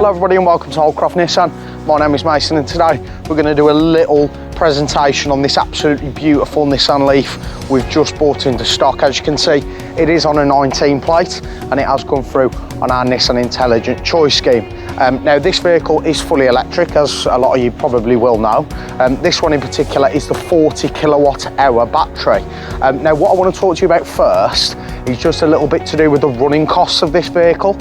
Hello everybody and welcome to Holdcroft Nissan. My name is Mason and today we're going to do a little presentation on this absolutely beautiful Nissan Leaf we've just bought into stock. As you can see, it is on a 19 plate and it has come through on our Nissan Intelligent Choice scheme. Now this vehicle is fully electric, as a lot of you probably will know. This one in particular is the 40 kilowatt hour battery. Now what I want to talk to you about first is just a little bit to do with the running costs of this vehicle,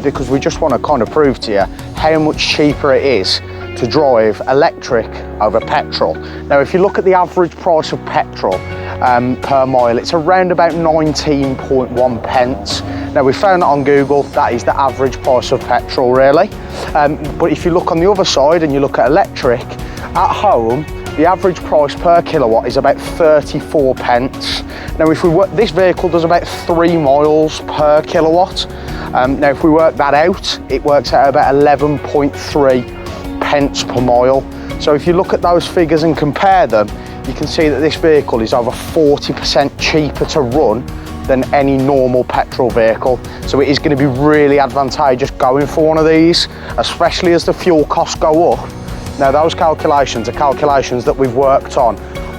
because we just want to kind of prove to you how much cheaper it is to drive electric over petrol. Now if you look at the average price of petrol per mile, it's around about 19.1 pence. Now we found that on Google, that is the average price of petrol really. But if you look on the other side and you look at electric, at home, the average price per kilowatt is about 34 pence. Now if we work, this vehicle does about 3 miles per kilowatt. Now if we work that out, it works out about 11.3 pence per mile. So if you look at those figures and compare them, you can see that this vehicle is over 40% cheaper to run than any normal petrol vehicle. So it is going to be really advantageous going for one of these, especially as the fuel costs go up. Now those calculations are calculations that we've worked on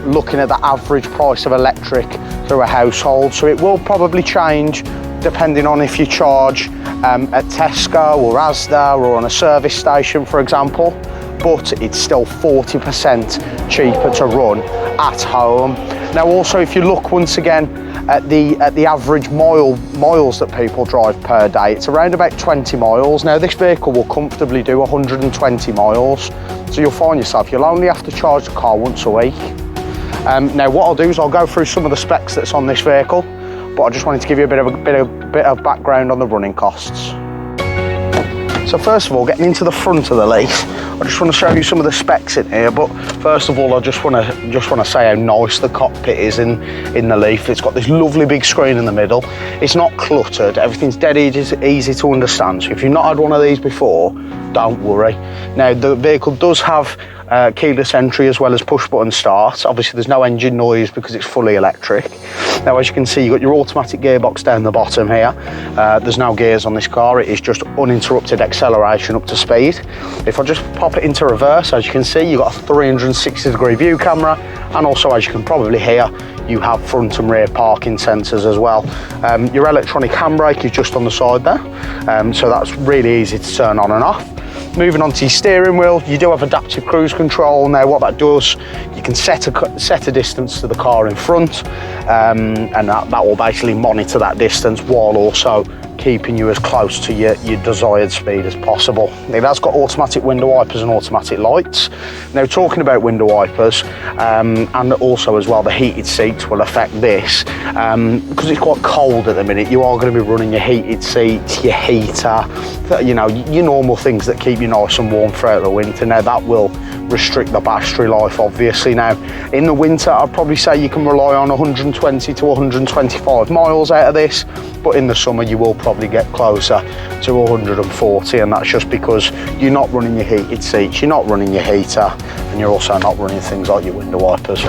looking at the average price of electric through a household. So it will probably change depending on if you charge at Tesco or Asda or on a service station, for example, but it's still 40% cheaper to run at home. Now also if you look once again at the average miles that people drive per day, it's around about 20 miles. Now this vehicle will comfortably do 120 miles, so you'll find yourself, you'll only have to charge the car once a week. Now what I'll do is I'll go through some of the specs that's on this vehicle, but I just wanted to give you a bit of background on the running costs. So first of all, getting into the front of the Leaf, I just want to show you some of the specs in here. But first of all, I just want to say how nice the cockpit is in the Leaf. It's got this lovely big screen in the middle. It's not cluttered. Everything's dead easy to understand. So if you've not had one of these before, don't worry. Now the vehicle does have keyless entry as well as push button start. Obviously there's no engine noise because it's fully electric. Now as you can see, you've got your automatic gearbox down the bottom here. There's no gears on this car, it is just uninterrupted acceleration up to speed. If I just pop it into reverse, as you can see, you've got a 360-degree view camera, and also as you can probably hear, you have front and rear parking sensors as well. Your electronic handbrake is just on the side there, so that's really easy to turn on and off. Moving on to your steering wheel, you do have adaptive cruise control. Now what that does, you can set a distance to the car in front, and that will basically monitor that distance while also keeping you as close to your desired speed as possible. It has got automatic window wipers and automatic lights. Now talking about window wipers, and also as well the heated seats will affect this, because it's quite cold at the minute. You are going to be running your heated seats, your heater, you know, your normal things that keep you nice and warm throughout the winter. Now that will restrict the battery life obviously. Now in the winter I'd probably say you can rely on 120 to 125 miles out of this, but in the summer you will probably get closer to 140, and that's just because you're not running your heated seats, you're not running your heater, and you're also not running things like your window wipers.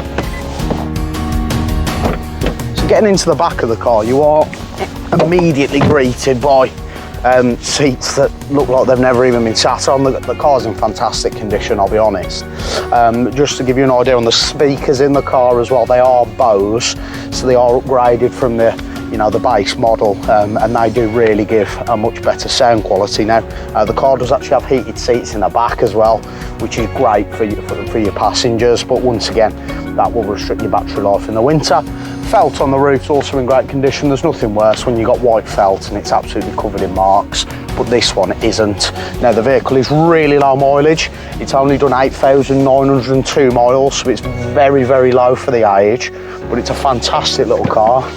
So getting into the back of the car, you are immediately greeted by seats that look like they've never even been sat on. The car's in fantastic condition, I'll be honest. Just to give you an idea on the speakers in the car as well, they are Bose, so they are upgraded from the base model, and they do really give a much better sound quality. Now the car does actually have heated seats in the back as well, which is great for your passengers, but once again that will restrict your battery life in the winter. Felt on the roof's also in great condition. There's nothing worse when you've got white felt and it's absolutely covered in marks, but this one isn't. Now the vehicle is really low mileage. It's only done 8,902 miles, so it's very, very low for the age, but it's a fantastic little car.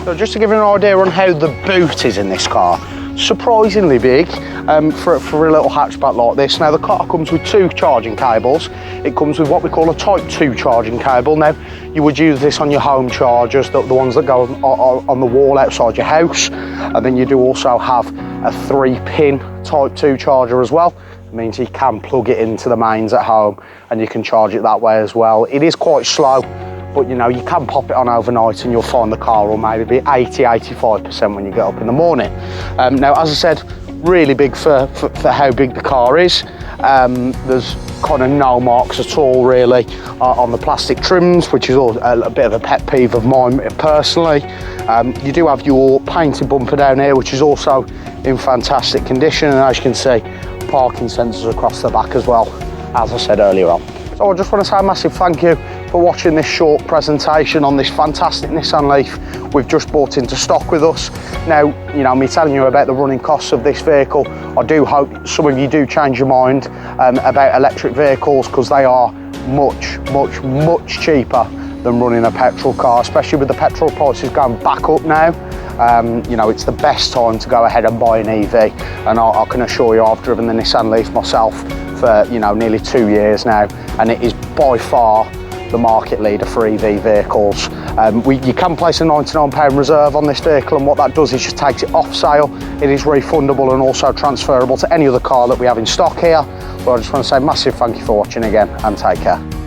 So just to give you an idea on how the boot is in this car, surprisingly big for a little hatchback like this. Now the car comes with 2 charging cables. It comes with what we call a type 2 charging cable. Now you would use this on your home chargers, the ones that go on the wall outside your house, and then you do also have a 3-pin type 2 charger as well. It means you can plug it into the mains at home and you can charge it that way as well. It is quite slow, but you know, you can pop it on overnight and you'll find the car will maybe be 80-85% when you get up in the morning. Now as I said, really big for how big the car is. There's kind of no marks at all really on the plastic trims, which is all a bit of a pet peeve of mine personally. You do have your painted bumper down here, which is also in fantastic condition, and as you can see, parking sensors across the back as well, as I said earlier on. So I just want to say a massive thank you for watching this short presentation on this fantastic Nissan Leaf we've just brought into stock with us. Now, you know, me telling you about the running costs of this vehicle, I do hope some of you do change your mind about electric vehicles, because they are much cheaper than running a petrol car, especially with the petrol prices going back up now. You know, it's the best time to go ahead and buy an EV, and I can assure you I've driven the Nissan Leaf myself for, you know, nearly 2 years now, and it is by far the market leader for EV vehicles. You can place a £99 reserve on this vehicle, and what that does is just takes it off sale. It is refundable and also transferable to any other car that we have in stock here. So I just want to say a massive thank you for watching again, and take care.